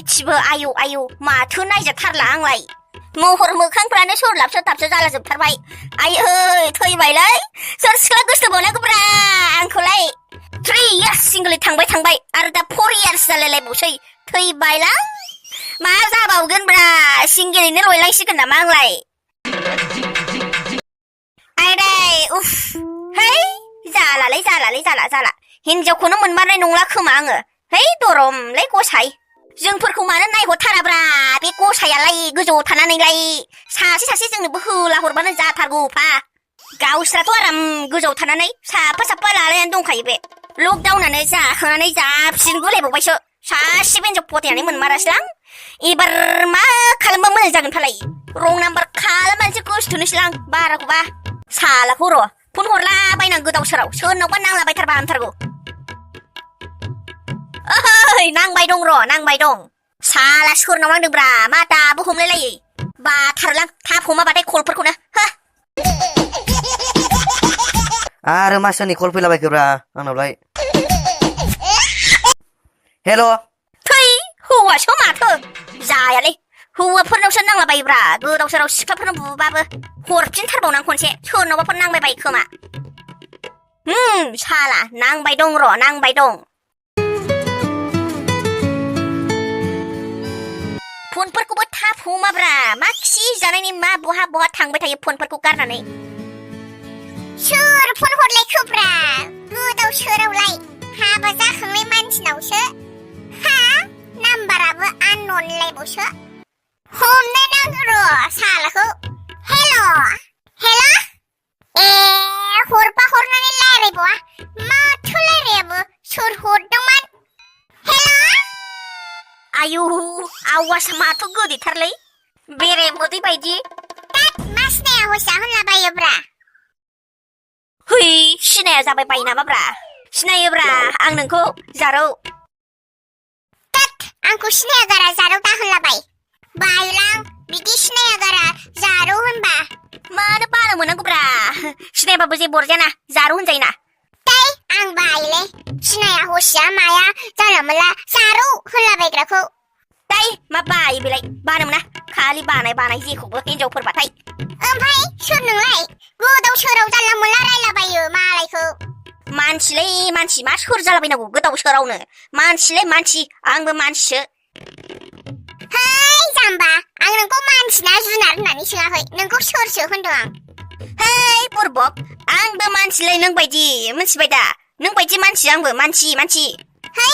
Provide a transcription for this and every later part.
सयथिबो आयु माथो नायजाथारला आंलाय महर मोखांफ्रानो सोरलाबसो थाबसो जालाजोबथारबाय आयै थैबायलै सोर सिख्ला गोसोबावनांगौब्रा आंखौलाय 3 years सिंगलै थांबाय आरो दा 4 years जालायलायबावसै थैबायलां मा जाबावगोनब्रा सिंगेलैनो लयलांसिगोन नामा आंलाय आयदै उफ है जाला हिनजावखौनो मोनमारनाय नंला खोमा आङो है दरमलै गसाय जोंफोरखौ मानो नायहरथाराब्रा बे गसायालाय गोजौआव थानानैलाय सासे जोंनोबो होला हरबानो जाथारगौफा गावस्राथ' आराम गोजौआव थानानै साफा लालायनानै दंखायो बे लकडाउनानो जाखांनानै जाबसिन गुलायबावबायसो सासेबो हिनजाव फथायनानै मोनमारासैलां एबार मा खालामबा मोजां जागोन फालाय रं नाम्बार खालामनानैसो गोसोथोनोसैलां बाराखौबा सालाखौ र' फन हरलाबायनां गोदाव सोराव सोरनावबा नांलाबायथारबा हामथारगौ ओइ नांबाय दं साला सोरनाव नांदोंब्रा मा दाबो हमलायलायै बाथारलां थाब हमाबाथाय कलफोरखौनो हो आरो मा सोरनि कल फैलाबायखोब्रा आंनावलाय हेल' थै हौवासो माथो जायालै हौवाफोरनावसो नांलाबायोब्रा गोदाव सोराव सिख्लाफोरनाव बुबाबो हरफिनथारबावनां खनसे सोरनावबाफोर नांबाय खोमा साला नांबाय दं फनफोरखौबो थाब हमाब्रा मा खि जानायनि मा बहा थांबाय थायो फनफोरखौ गारनानै सोर फन हरलायखोब्रा गोदाव सोरावलाय हाबा जाखांनाय मानसिनावसो हा नाम्बाराबो आनननलायबावसो हमनो नांगौ र' सालाखौ हेल' ए हरबा हरनानै रायलायबावा माथो रायलायाबो सोर हरदोंमोन हेल' आयु आवाज माथो गोदैथारलै बेरे मोदै बायदि मा सिनाया हसिया होनलाबायोब्रा है सिनाया जाबाय बाय नामाब्रा सिनायोब्रा आं नोंखौ जारौ आंखौ सिनाया गारा जारौ दा होनलाबाय बायोलां बिदि सिनाया गारा जारौ होनबा मानो बानो मोनांगौब्रा सिनायाबाबो जेबो अरजायाना जारौ होनजायोना आं बायोलै सिनाया हसिया माया जानला मोनला जारौ होनलाबायग्राखौ मा बायो बेलाय बानो मोना खालि बानाय जेखौबो हिनजावफोरबाथाय ओमफ्राय सोर नोंलाय गोदाव सोराव जानला मोनला रायलाबायो मालायखौ मानसिलै मानसि मा सोर जालाबायनांगौ गोदाव सोरावनो मानसिलै मानसि आंबो मानसिसो है जाम्बा आं नोंखौ मानसिना जुनार होननानै सोङाखै नोंखौ सोरसो होनदों आं है बुरबक आंबो मानसिलै नों बायदि मिथिबाय दा नों बायदि मानसि आंबो मानसि है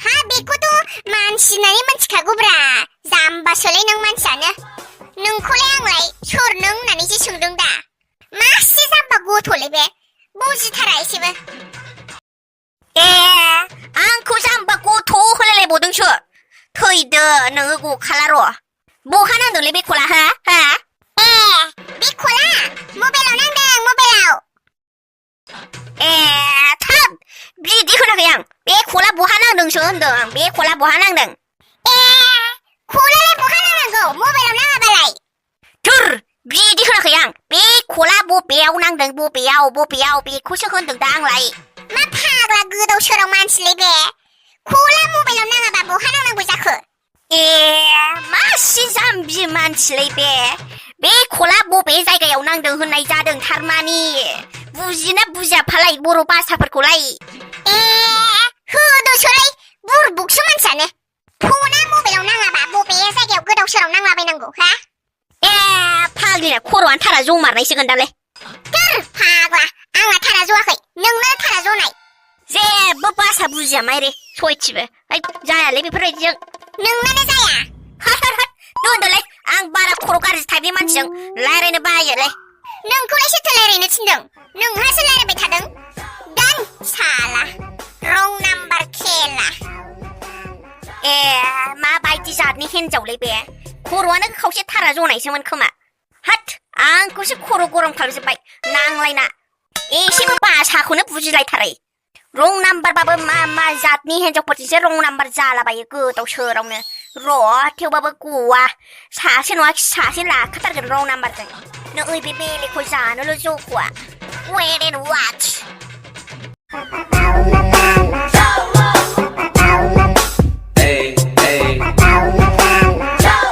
हा बेखौथ' मानसि होननानै मिथिखागौब्रा जाम्बासोलै नों मानसियानो नोंखौलाय आंलाय सोर नों होननानैसो सोंदों दा मासे जाम्बा गथ'लै बे बुजिथारा एसेबो ए आंखौ जाम्बा गथ' होलायलायबावदोंसो थैदो नोङो गखाला र' बहा नांदोंलै बे खला हा ए बे खला मबाइलाव नांदों मबाइलाव ए थाब बिदि होनाखै आं बे खला बहा नांदोंसो होनदों आं बे खला बहा नांदों ए खलालाय बहा नांनांगौ मबाइलाव नाङाबालाय थुर बिदि होनाखै आं बे खला बबेयाव नांदों बबेयाव बेखौसो होनदों दा आंलाय मा फाग्ला गोदाव सोराव मानसिलै बे खला मबाइलाव नाङाबा बहा नांनांगौ जाखो ए मासि जाम्बि मानसिलै बे खला बबे जायगायाव नांदों होननाय जादों थारमानि बुजिना बुजियाफालाय बर' भाषाफोरखौलाय ए होदोसोलै बुरबुकसो मानसियानो फना मबाइलाव नाङाबा बबे जायगायाव गोदाव सोराव नांलाबायनांगौ हा ए फाग्लिना खर'आनो थारा जमारनायसोगोन दालाय फाग्ला आंना थारा जवाखै नोंनो थारा जनाय जेबो भाषा बुजिया माइरे सयथिबो जायालै बेफोरबायदिजों नोंनानो जाया दोनदोलै आं बारा खर' गाज्रि टाइपनि मानसिजों रायलायनो बायोलै नोंखौलाय सोरथो रायलायनो थिनदों नोंहासो रायलायबाय थादों दान साला रं नाम्बार खेला ए माबायदि जातनि हिनजावलै बे खर'आनो खावसे थारा जनायसोमोन खोमा हाट आंखौसो खर' गरम खालामजोब्बाय नांलायना एसेबो भाषाखौनो बुजिलायथारै रं नाम्बारबाबो मा जातनि हिनजावफोरजोंसो रं नाम्बार जालाबायो गोदाव सोरावनो र' थेवबाबो गवा सासे नङा सासे लाखाथारगोन रं नाम्बारजों नों ओइ बे बेलेगखौ जानोल' जख'आ वेट एन्ड वाच